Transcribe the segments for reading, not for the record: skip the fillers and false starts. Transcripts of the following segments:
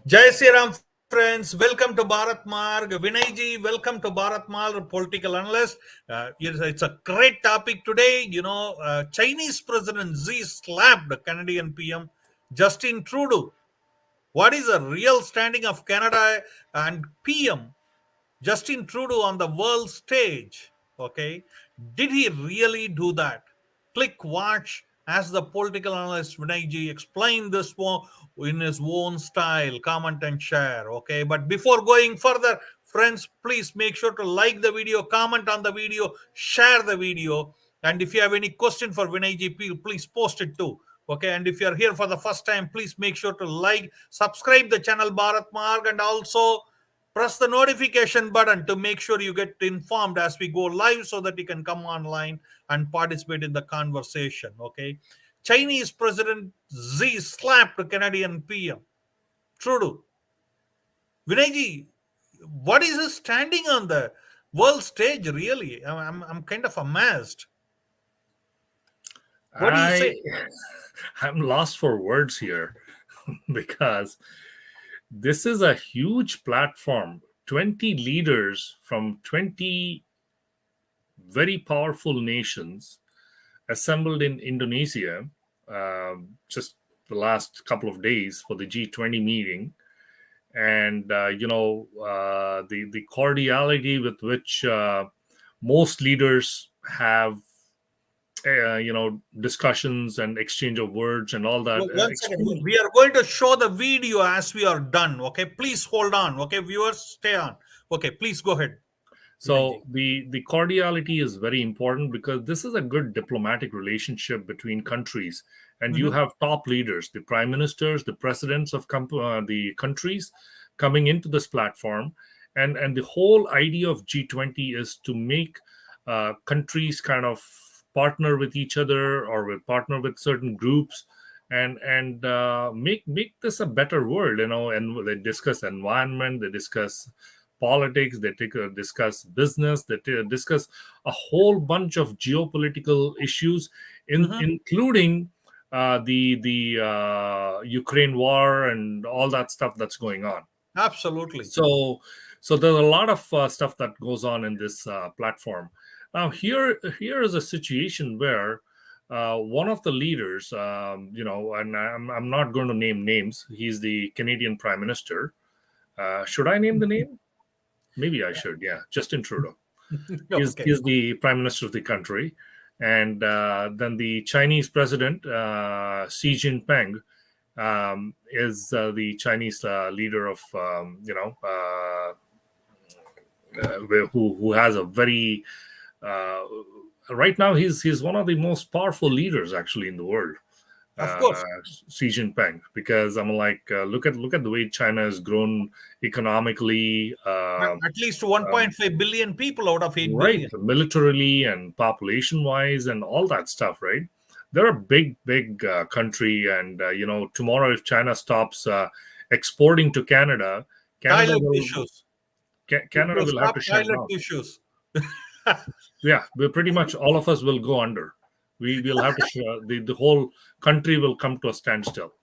Jai Sri Ram, friends. Welcome to Bharat Marg. Vinay Ji, welcome to Bharat Marg, Political Analyst. It's a great topic today. Chinese President Xi slapped Canadian PM Justin Trudeau. What is the real standing of Canada and PM Justin Trudeau on the world stage? Okay, did he really do that? Click watch as the political analyst Vinay Ji explained this one in his own style. Comment and share. Okay, but before going further, friends, please make sure to like the video, comment on the video, share the video, and if you have any question for Vinay Ji, please post it too. Okay, and if you are here for the first time, please make sure to like, subscribe the channel Bharat Marg, and also press the notification button to make sure you get informed as we go live so that you can come online and participate in the conversation. Okay, Chinese President Xi slapped Canadian PM Trudeau. Vinayji, what is his standing on the world stage? Really, I'm kind of amazed. What do you I say? I'm lost for words here because this is a huge platform. 20 leaders from 20 very powerful nations assembled in Indonesia just the last couple of days for the G20 meeting. And the cordiality with which most leaders have discussions and exchange of words and all that. One second. We are going to show the video as we are done. Okay, please hold on. Okay, viewers, stay on. Okay, please go ahead, So Vinayji. the cordiality is very important because this is a good diplomatic relationship between countries, and you Mhm. have top leaders, the prime ministers, the presidents of the countries coming into this platform, and the whole idea of G20 is to make countries kind of partner with each other or with partner with certain groups and make this a better world, and they discuss environment, they discuss politics, discuss business, discuss a whole bunch of geopolitical issues, Mhm. including the Ukraine war and all that stuff that's going on. Absolutely. So so there's a lot of stuff that goes on in this platform. Now here is a situation where one of the leaders, and I'm not going to name names. He's the Canadian Prime Minister. Should I name the name? Maybe I should. Yeah, Justin Trudeau. He's, Okay. he's the prime minister of the country, and then the Chinese president Xi Jinping is the Chinese leader of who has a very uh, right now he's one of the most powerful leaders actually in the world. Of course. Xi Jinping, because I'm like, look at the way China has grown economically, At least um, 1.5 billion people out of 8 right, billion. militarily and population wise and all that stuff, right? They're a big country, and tomorrow if China stops exporting to Canada, canada Toilet will issues. It Canada will will have stop to shut toilet down. issues. Yeah, we're pretty much all of us will go under. We will have to the whole country will come to a standstill.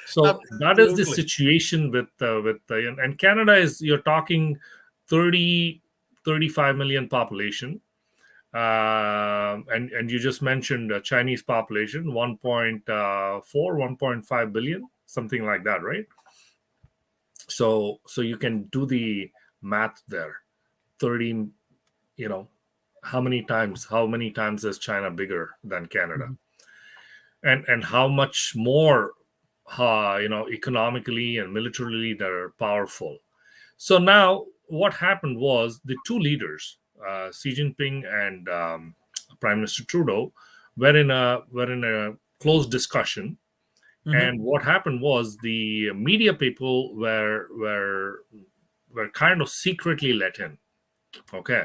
So that is the Absolutely. situation and Canada is, you're talking 30-35 million population, and you just mentioned Chinese population 1.4 1.5 billion, something like that, right? So you can do the math there. 30, you know how many times is China bigger than Canada, Mhm. and how much more economically and militarily they're powerful. So now what happened was the two leaders, Xi Jinping and Prime Minister Trudeau, were in a close discussion. Mhm. And what happened was the media people were kind of secretly let in. Okay,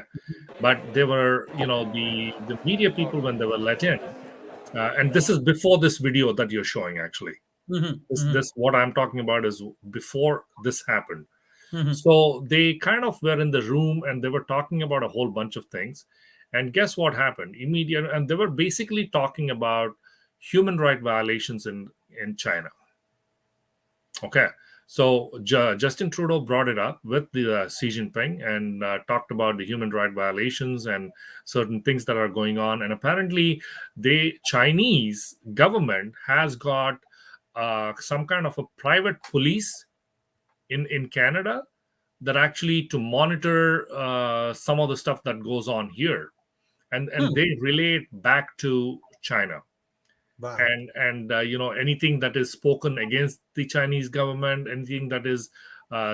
but they were, the media people, when they were let in, and this is before this video that you're showing actually. Mhm. Mhm. This what I'm talking about is before this happened. Mhm. So they kind of were in the room and they were talking about a whole bunch of things. And guess what happened? Immediate, and they were basically talking about human right violations in China. Okay. So Justin Trudeau brought it up with the Xi Jinping and talked about the human right violations and certain things that are going on. And apparently, the Chinese government has got some kind of a private police in Canada that actually to monitor some of the stuff that goes on here, and Hmm. they relate back to China. Wow. And anything that is spoken against the Chinese government, anything that is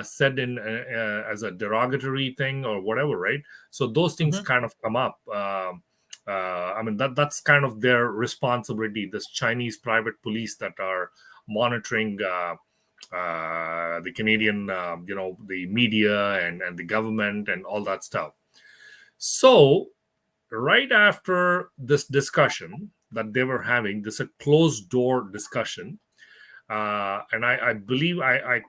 said in as a derogatory thing or whatever, right? So those things Mhm. kind of come up. I mean that's kind of their responsibility. This Chinese private police that are monitoring the Canadian, the media and the government and all that stuff. So right after this discussion that they were having, this a closed door discussion, and I believe I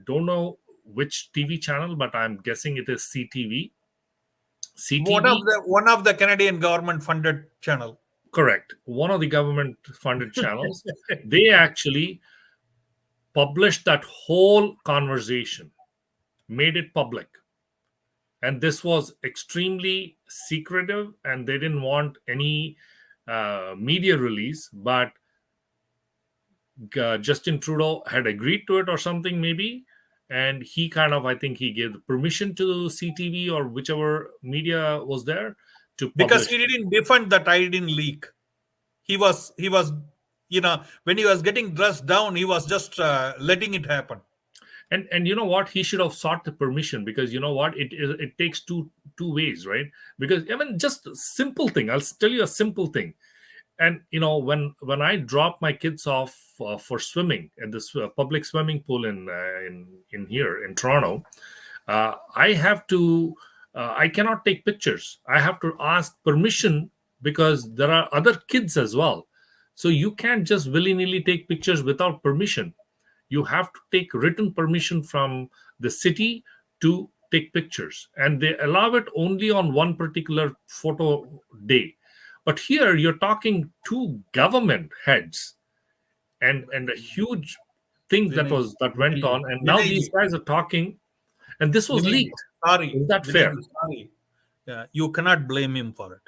don't know which TV channel, but I'm guessing it is CTV. CTV, One of the Canadian government funded channel. correct. One of the government funded channels. They actually published that whole conversation, made it public, and this was extremely secretive, and they didn't want any media release, but Justin Trudeau had agreed to it or something maybe, and he kind of, I think he gave the permission to CTV or whichever media was there to Because publish. he didn't defend that I didn't leak. He was, when he was getting dressed down, he was just letting it happen. And you know what, he should have sought the permission, because you know what, it takes two ways, right? Because I mean, just a simple thing, I'll tell you a simple thing. And when I drop my kids off for swimming at this public swimming pool in here in Toronto, I have to I cannot take pictures. I have to ask permission, because there are other kids as well. So you can't just willy-nilly take pictures without permission. You have to take written permission from the city to take pictures, and they allow it only on one particular photo day. But here you're talking to government heads, and a huge thing that Vinay ji, was that Vinay went ji, on, and now Vinay ji, these guys are talking, and this was Vinay ji, leaked. sorry, Is that Vinay fair? ji, sorry. You cannot blame him for it.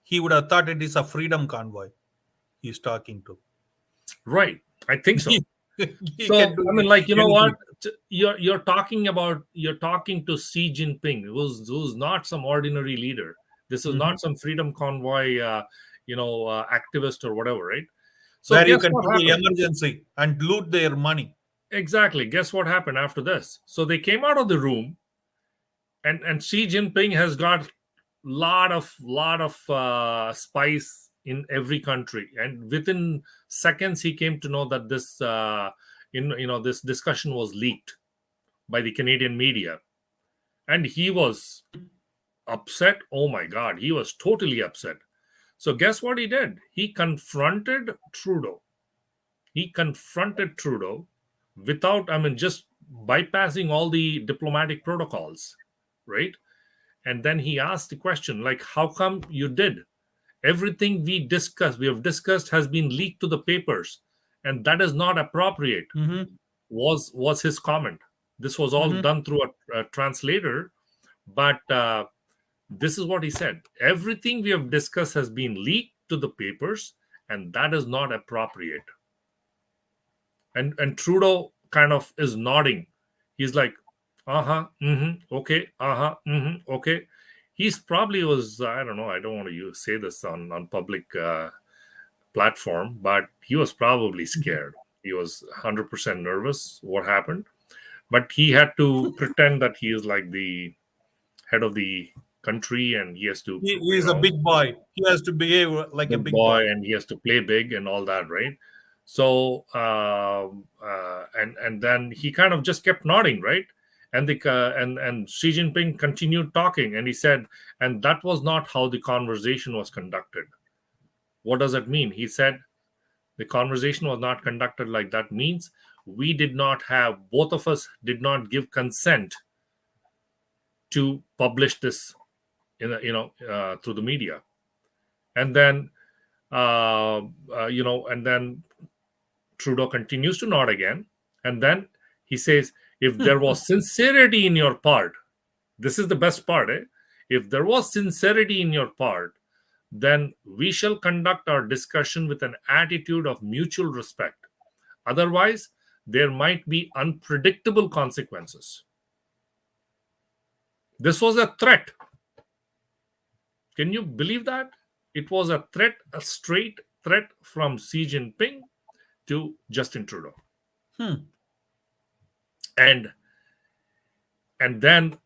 He would have thought it is a freedom convoy he's talking to. Right, I think so. He can So do I mean, like, you know what, anything. you're talking to Xi Jinping, who's not some ordinary leader. This is Mhm. not some freedom convoy activist or whatever, right? So Where you guess can what put the happened? emergency and loot their money. Exactly, guess what happened after this? So they came out of the room, and Xi Jinping has got lot of spies in every country, and within seconds he came to know that this this discussion was leaked by the Canadian media, and he was upset. Oh my God, he was totally upset. So guess what he did? He confronted Trudeau. He confronted Trudeau without, I mean, just bypassing all the diplomatic protocols, right? And then he asked the question, like, how come you did? Everything we have discussed has been leaked to the papers, and that is not appropriate, Hmm. was his comment. This was all Hmm. done through a translator, but this is what he said: everything we have discussed has been leaked to the papers, and that is not appropriate. And Trudeau kind of is nodding. He's like, uh-huh, okay, uh-huh, okay. He's probably was, I don't know, I don't want to say this on public platform, but he was probably scared. He was 100% nervous what happened, but he had to pretend that he is like the head of the country, and he has to, He is a big boy. He has to behave like a big big boy. boy, and he has to play big and all that, right? So and then he kind of just kept nodding, right? And the and Xi Jinping continued talking, and he said, and that was not how the conversation was conducted. What does that mean? He said the conversation was not conducted like that. Means we did not have, both of us did not give consent to publish this through the media. And then and then Trudeau continues to nod again, and then He says, if there was sincerity in your part, this is the best part, eh? If there was sincerity in your part, then we shall conduct our discussion with an attitude of mutual respect. Otherwise, there might be unpredictable consequences. This was a threat. Can you believe that? It was a threat, a straight threat from Xi Jinping to Justin Trudeau. Hmm. And then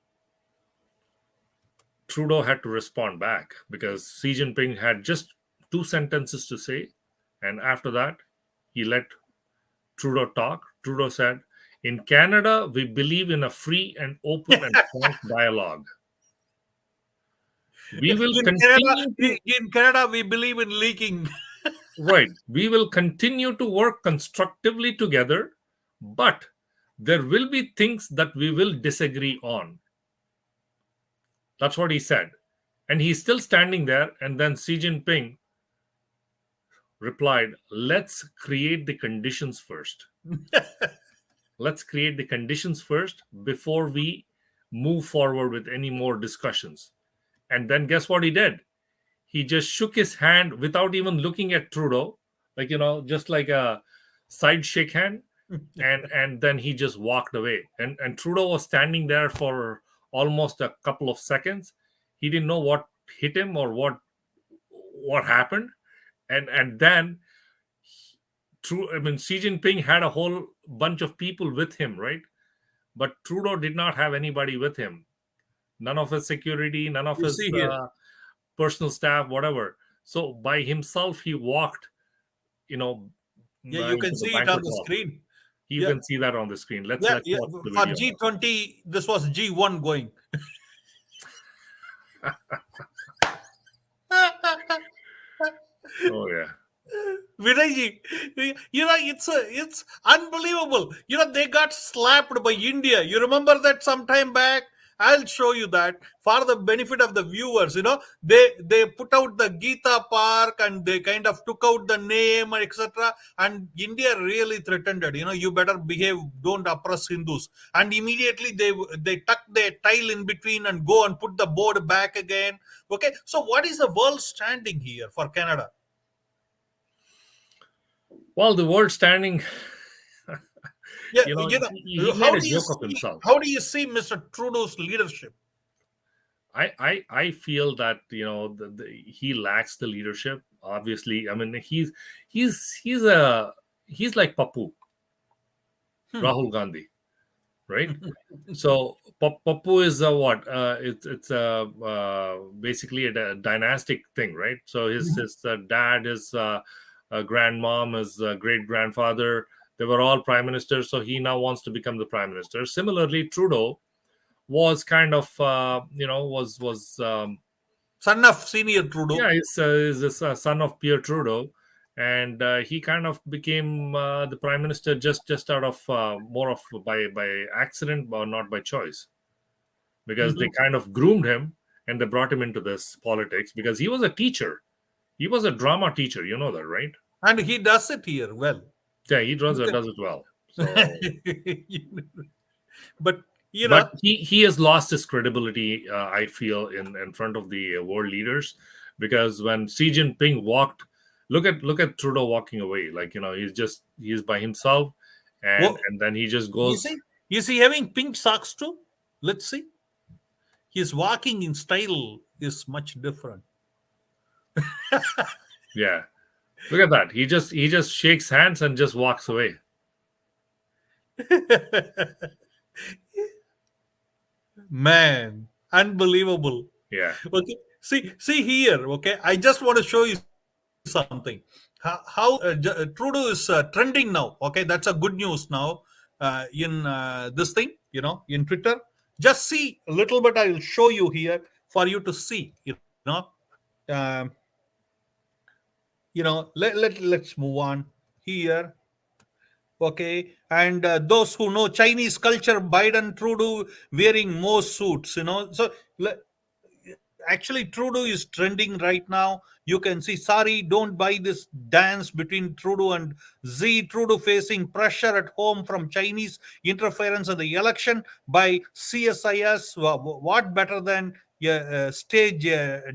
Trudeau had to respond back because Xi Jinping had just two sentences to say. And after that, he let Trudeau talk. Trudeau said, in Canada, we believe in a free and open and frank dialogue. We will continue to, In Canada, we believe in leaking. right, we will continue to work constructively together, but there will be things that we will disagree on. That's what he said. And he's still standing there. And then Xi Jinping replied, let's create the conditions first. Let's create the conditions first before we move forward with any more discussions. And then guess what he did? He just shook his hand without even looking at Trudeau, like, just like a side shake hand. And then he just walked away. And Trudeau was standing there for almost a couple of seconds. He didn't know what hit him or what happened. And then Xi Jinping had a whole bunch of people with him, right? But Trudeau did not have anybody with him. None of his security, none of You his see here. personal staff, whatever. So by himself, he walked, Yeah, you can into the see it on banquet the hall. screen. You Yeah, can see that on the screen. Let's yeah, yeah. watch the For video now. G20, this was G1 going. Oh yeah. Vinayji, it's unbelievable. They got slapped by India. You remember that some time back? I'll show you that for the benefit of the viewers. They put out the Gita Park and they kind of took out the name and etc. And India really threatened it. You better behave. Don't oppress Hindus. And immediately they tuck their tile in between and go and put the board back again. Okay, so what is the world standing here for Canada? Well, the world standing, Yeah, he made a joke of himself. how do you see Mr. Trudeau's leadership? I feel that he lacks the leadership. Obviously, I mean he's like Papu, Hmm. Rahul Gandhi, right? So Papu is a what? It's basically a dynastic thing, right? So his dad, his grandmom, his great grandfather, they were all prime ministers. So he now wants to become the prime minister. Similarly, Trudeau was kind of was Son of senior yeah, Trudeau. he's a son of Pierre Trudeau, and he kind of became the prime minister just out of more of by accident or not by choice, because they Mhm. kind of groomed him and they brought him into this politics because he was a teacher. He was a drama teacher, you know that, right? And he does it here well. Yeah, he does it well. So, But but he has lost his credibility. I feel in front of the world leaders, because when Xi Jinping walked, look at Trudeau walking away, like he's by himself, and oh, then he just you goes. see, is he having pink socks too? Let's see. His walking in style is much different. Yeah, look at that. He just shakes hands and just walks away. Man, unbelievable. Yeah. Okay, see here. Okay, I just want to show you something. How Trudeau is trending now. Okay, that's a good news now. In this thing, in Twitter. Just see a little bit. I will show you here for you to see. Um, let's move on here. Okay, and those who know Chinese culture, Biden, Trudeau wearing more suits. So actually Trudeau is trending right now. You can see, sorry, don't buy this dance between Trudeau and Z. Trudeau facing pressure at home from Chinese interference in the election by CSIS. What better than a stage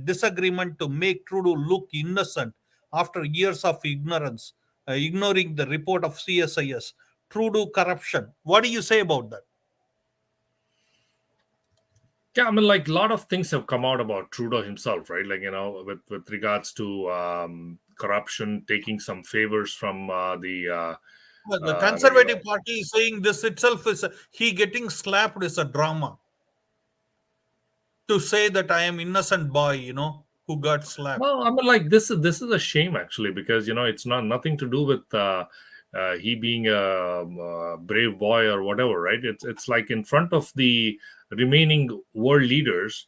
disagreement to make Trudeau look innocent after years of ignorance, ignoring the report of CSIS? Trudeau corruption. What do you say about that? Yeah, I mean, like a lot of things have come out about Trudeau himself, right? Like, with regards to corruption, taking some favors from Well, the like, Conservative Party is saying this itself is he getting slapped is a drama to say that I am innocent boy, who got slapped. well, I mean, like this is a shame actually, because it's not nothing to do with he being a brave boy or whatever, right? It's like in front of the remaining world leaders.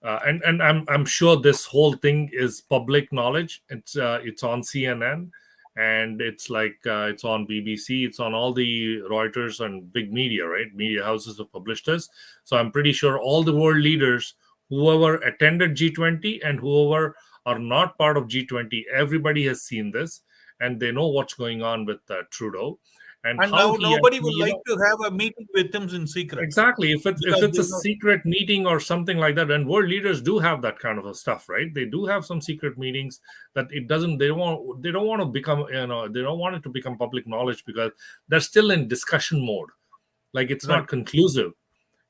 And I'm sure this whole thing is public knowledge. It's on CNN, and it's like it's on BBC, it's on all the Reuters and big media, right? Media houses have published this. So I'm pretty sure all the world leaders, whoever attended G20 and whoever are not part of G20, everybody has seen this, and they know what's going on with Trudeau and And how now he nobody actually, would like to have a meeting with him in secret exactly. If because it's a secret meeting or something like that, and world leaders do have that kind of a stuff, right? They do have some secret meetings that it doesn't. They don't want to become. They don't want it to become public knowledge because they're still in discussion mode. Like it's right not conclusive,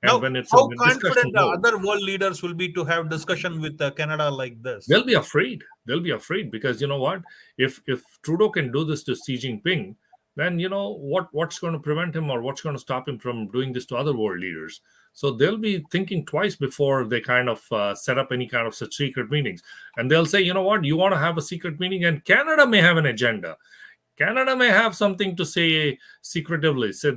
and now. when it's How in discussion confident the mode, other world leaders will be to have discussion with Canada like this? they'll be afraid. They'll be afraid because you know what? If Trudeau can do this to Xi Jinping, then what's going to prevent him, or what's going to stop him from doing this to other world leaders? So they'll be thinking twice before they kind of set up any kind of such secret meetings. And they'll say, you know what? You want to have a secret meeting, and Canada may have an agenda. Canada may have something to say secretively. So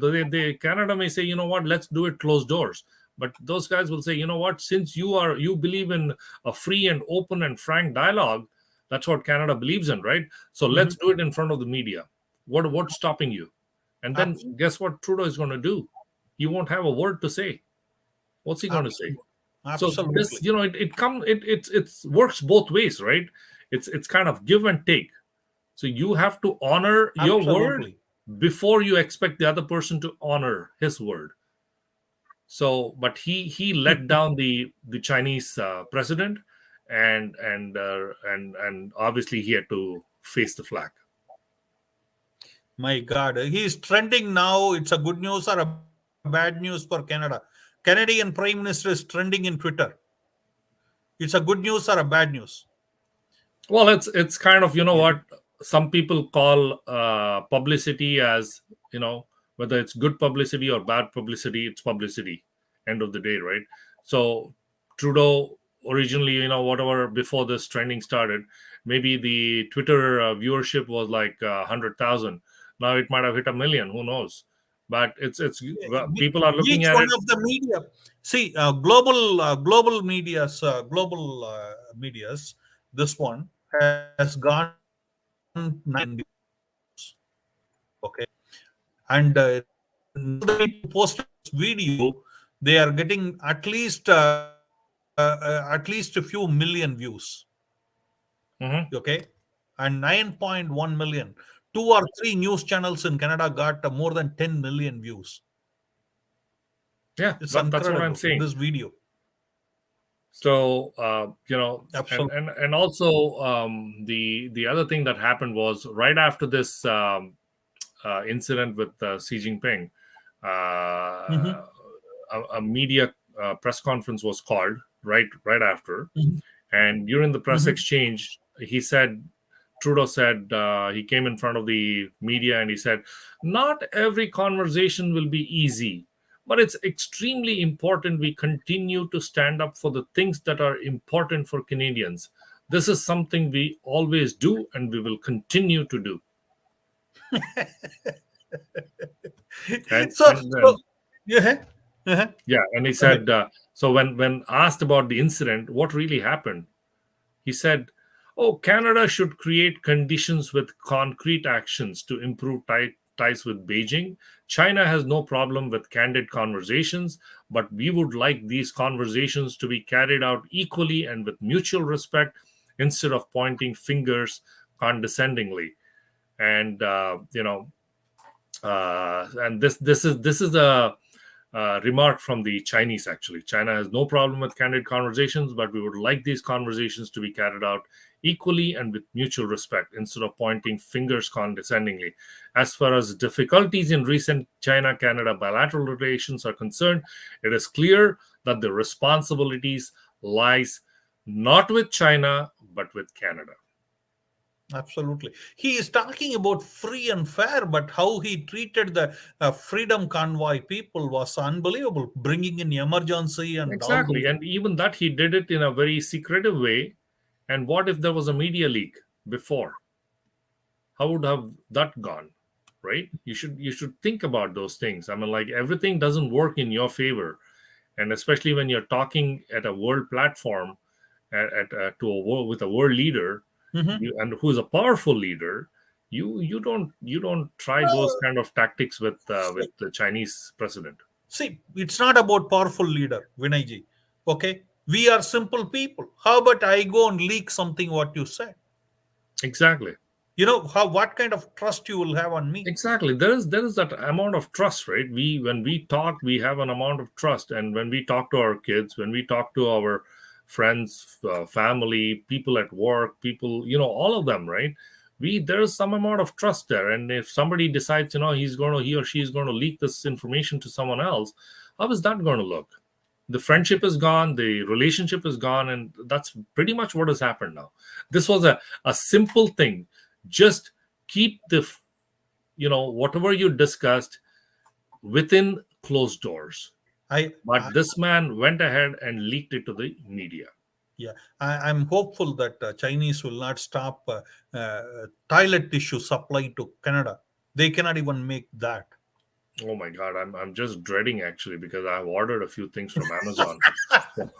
Canada may say, you know what, let's do it closed doors. But those guys will say, you know what, since you believe in a free and open and frank dialogue, that's what Canada believes in, right? So let's Mhm. do it in front of the media. What's stopping you? And then Abs- guess what Trudeau is going to do? He won't have a word to say. What's he going to say? Absolutely. So this, Absolutely. it works both ways, right? It's kind of give and take. So you have to honor your word Absolutely. before you expect the other person to honor his word. So, but he let down the Chinese president, and obviously he had to face the flag. My God, he's trending now. It's a good news or a bad news for Canada? Canadian Prime Minister is trending in Twitter. It's a good news or a bad news? Well, it's kind of, Yeah. what some people call publicity, as whether it's good publicity or bad publicity, it's publicity. End of the day, right? So Trudeau originally, whatever before this trending started, maybe the Twitter viewership was like 100,000. Now it might have hit a million. Who knows? But it's well, people are looking Each at one it. of the media. See, global medias, this one has gone 9 million views. Okay, and now the people posted this video. They are getting at least a few million views. Mhm. Okay, and 9.1 million. Two or three news channels in Canada got more than 10 million views. Yeah, It's that's what I'm incredible. saying. This video, So absolutely. and also the other thing that happened was right after this incident with Xi Jinping, Hmm. a media press conference was called right after, Hmm. and during the press Hmm. exchange, Trudeau said, he came in front of the media and he said, not every conversation will be easy, but it's extremely important we continue to stand up for the things that are important for Canadians. This is something we always do and we will continue to do. And So, and so then yeah, uh-huh. yeah, and he Go ahead. said, so when asked about the incident, what really happened, he said, oh, Canada should create conditions with concrete actions to improve ties with Beijing. China has no problem with candid conversations, but we would like these conversations to be carried out equally and with mutual respect instead of pointing fingers condescendingly. And and this is a remark from the Chinese. Actually, China has no problem with candid conversations, but we would like these conversations to be carried out equally and with mutual respect instead of pointing fingers condescendingly. As far as difficulties in recent China Canada bilateral relations are concerned, it is clear that the responsibilities lies not with China but with Canada. Absolutely. He is talking about free and fair, but how he treated the freedom convoy people was unbelievable, bringing in emergency and all Exactly. those. And even that he did it in a very secretive way. And what if there was a media leak before? How would have that gone? Right? You should think about those things. I mean, like, everything doesn't work in your favor. And especially when you're talking at a world platform, to a world with a world leader, Mhm. and who's a powerful leader, you don't try those Well, kind of tactics with see, the Chinese president. see, it's not about powerful leader, Vinayji. Okay? We are simple people. How about I go and leak something what you said? Exactly. You know how what kind of trust you will have on me? Exactly. There is that amount of trust, right? We When we talk, we have an amount of trust, and when we talk to our kids, when we talk to our friends, family, people at work, people, all of them, right? We There is some amount of trust there, and if somebody decides, he or she is going to leak this information to someone else, how is that going to look? The friendship is gone, the relationship is gone, and that's pretty much what has happened now. This was a simple thing. Just keep whatever you discussed within closed doors. I, I But this man went ahead and leaked it to the media. Yeah, I'm hopeful that Chinese will not stop toilet tissue supply to Canada. They cannot even make that. Oh my God, I'm just dreading, actually, because I've ordered a few things from Amazon. So,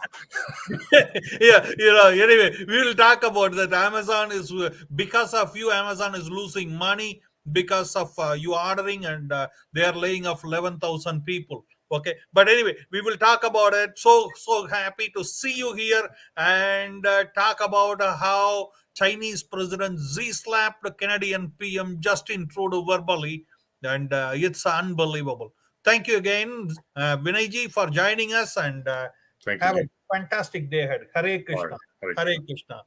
Yeah, anyway, we will talk about that. Amazon is, because of you, Amazon is losing money because of you ordering, and they are laying off 11,000 people. Okay, but anyway, we will talk about it. So happy to see you here and talk about how Chinese President Xi slapped the Canadian PM Justin Trudeau verbally, and it's unbelievable. Thank you again, Vinay ji, for joining us, and thank you, have a Jay. fantastic day ahead. Hare All right. Krishna. Hare Hare Krishna. Krishna.